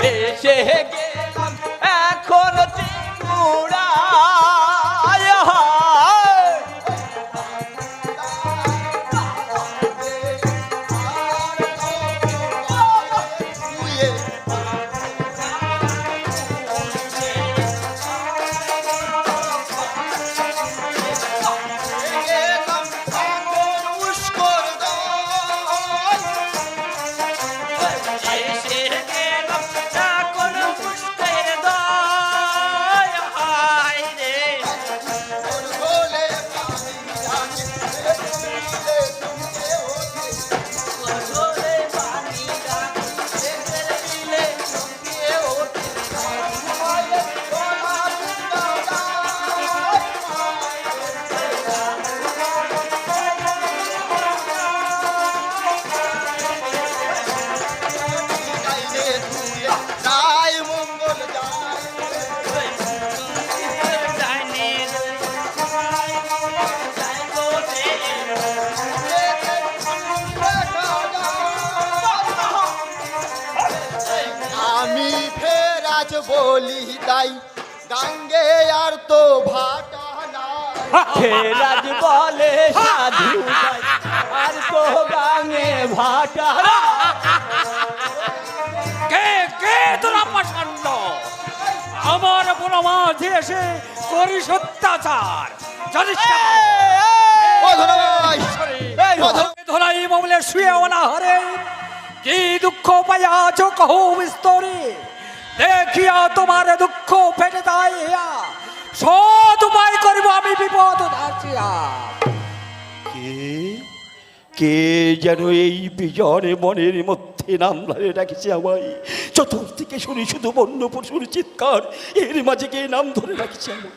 এসে গেলাম এখন ত্রিপুরা বলি তাই গাঙ্গে আর তো ভাটা না ফেরাজ বলে সাধু আর তো গাঙ্গে ভাটা কে কে তোরা পাষণ্ড আমার বুড়ো মাঝে এসে করিস অত্যাচার জানিস ধরাই বলে শুয়ে ওনা হরে কি দুঃখ পাইয়াছ কহু বিস্তরে দেখিয়া তোমার দুঃখ ফেটে দাইয়া সৎ উপায় করিব আমি বিপদ ধাচিয়া। কে যেন এই বিজয় মনের মধ্যে নাম ধরে রাখিছে আমায়, চতুর্দিকে শুনি শুধু বন্য পশুর চিৎকার, এর মাঝে কে নাম ধরে রাখিছে আমায়।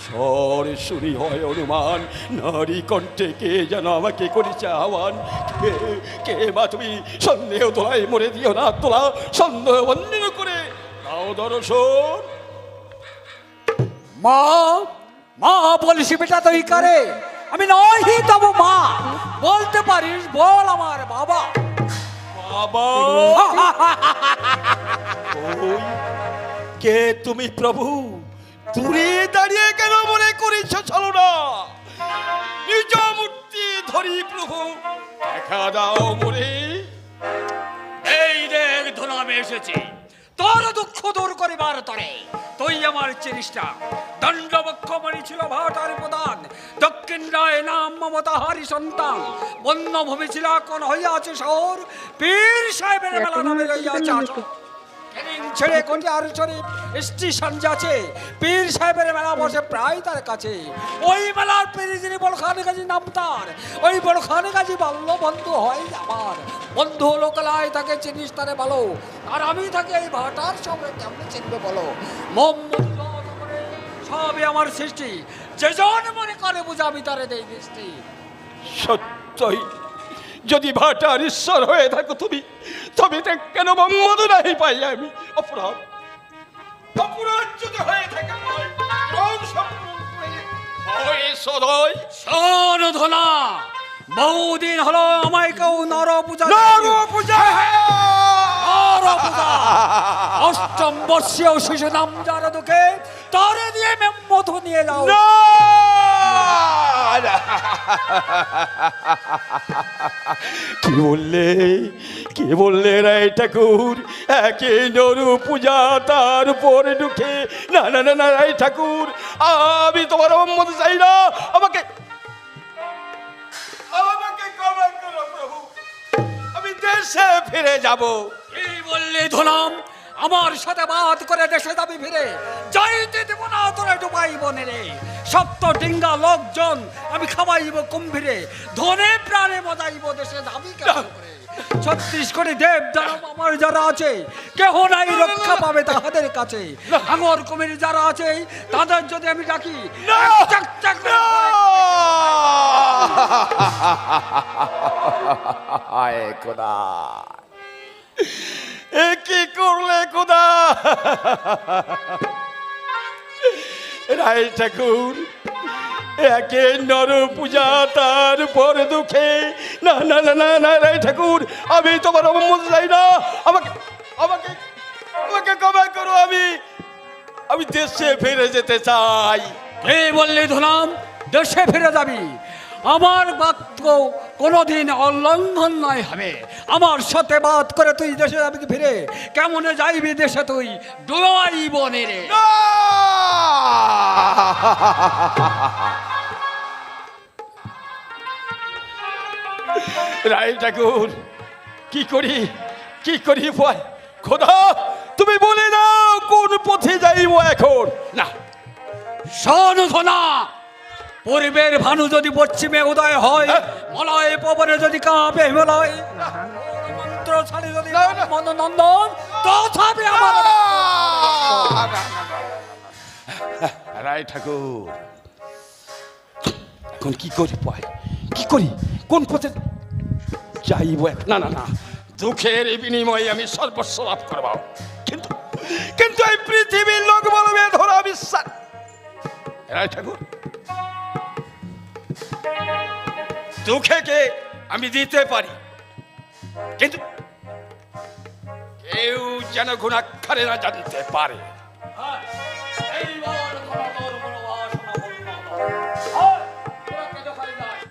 স্বর শুনি হয় অনুমান, নারী কণ্ঠে কে যেন আমাকে করেছে আহ্বান। কে কে মা তুমি সন্দেহ তোলায় মরে দিও না, তোলা সন্দেহ বন্ধ করে দাও দর্শন। মা মা বলিস বেটা তুই করে আমি নহি তব মা, বলতে পারিস বল আমার বাবা। বাবা ওই কে তুমি প্রভু? দূরে দাঁড়িয়ে কেন মনে করেছ চলো না, নিজ মূর্তি ধরি প্রভু দেখা দাও মরে। এই দেখ ধনামে এসেছি তোর দুঃখ দূর করিবার তরে, তুই আমার চিনিসটা দণ্ডবক্ষমণি ছিল ভাটার প্রধান, দক্ষিণ রায় নাম মমতা হারি সন্তান, বন্যভূমি ছিল কোন হইয়াছে শহর, পীর সাহেবের মেলা নামে রইয়াছে ছেড়ে কোনটি আর শরীফ স্টেশন যাচ্ছে, পীর সাহেবের মেলা বসে প্রায় তার কাছে, ওই মেলার পীর যিনি বড়খানে গাজী নাম তার, ওই বড়খানে গাজী বাল্য বন্ধু হয় আমার বন্ধু লোকালয় তাকে চিনিস তারে বলো, আর আমি থাকি এই ভাটার সঙ্গে কেমন চিনবে বলো। সবই আমার সৃষ্টি, যে জন মনে করে বুঝা আমি তারে দেই দৃষ্টি। সত্যই যদি ভাটার ঈশ্বর হয়ে থাকো তুমি, তবে কেন মোহাম্মদ নাই পাই আমি? অপরাধ অপরাধ যদি হয়ে থাকে শোন ধনা, বহুদিন হলো আমায় কেউ নর পূজা অষ্টম বর্ষীয় শিশু নাম যারা তোকে তারে দিয়ে মধু নিয়ে যাও। কি বললে কি বললে রায় ঠাকুর? একে নরু পূজা তার পরে ঢুকে না না না না রায় ঠাকুর, আমি তোমার মোহাম্মদ চাই না, আমাকে আমাকে ক্ষমা করো প্রভু, আমি দেশে ফিরে যাব। কি বললি ধনাম? আমার সাথে বাদ করে দেশে যাবি ফিরে? যাইতে দেব না তোরা ডুবাই বনে রে, সপ্ত ডিঙ্গা লোকজন আমি খাওয়াইব কুম্ভীরে, ধনে প্রাণে মজাইব দেশে যাবি কেন করে? 36 কোটি দেব দানব আমার যারা আছে, কেহ নাই রক্ষা পাবে তাহাদের কাছে। আমার কুমির যারা আছে তাদের যদি আমি ডাকি চাক চাক খোদা, এ কি করলে খোদা? রায় ঠাকুর একে নর পূজা তার পর দুঃখে না না না না না রায় ঠাকুর, আমি তোমার মোহাম্মদ চাই না, আমাকে আমাকে আমাকে ক্ষমা করো, আমি দেশে ফিরে যেতে চাই। কে বললি ধনাম দেশে ফিরে যাবি? আমার বাক্য কোনোদিন উল্লঙ্ঘন নয় হবে। আমার সাথে বাদ করে তুই দেশে যাবি কি ফিরে? কেমনে যাইবি দেশে তুই? ডোয়াই বনে রে। রায় ঠাকুর, কি করি ভয়? খোদা, তুমি বলে দাও কোন পথে যাইব এখন? না, শোন ধনা, পূর্বের ভানু যদি পশ্চিমে উদয় হয়, মলয় পবনে যদি কাঁপে হিমালয়, মন্ত্র ছাড়ি যদি মননন্দন, তথাপি আমার রায় ঠাকুর, এখন কি করি ভয়? কি করি? কোন পথে যাইব? না না না, দুঃখের বিনিময়ে আমি সর্বস্ব লাভ করব, কিন্তু কিন্তু এই পৃথিবীর লোক বলবে ধরা বিশ্বাস। রায় ঠাকুর, দুঃখেকে আমি দিতে পারি, কিন্তু কেউ যেন গুণাক্ষরে না জানতে পারে।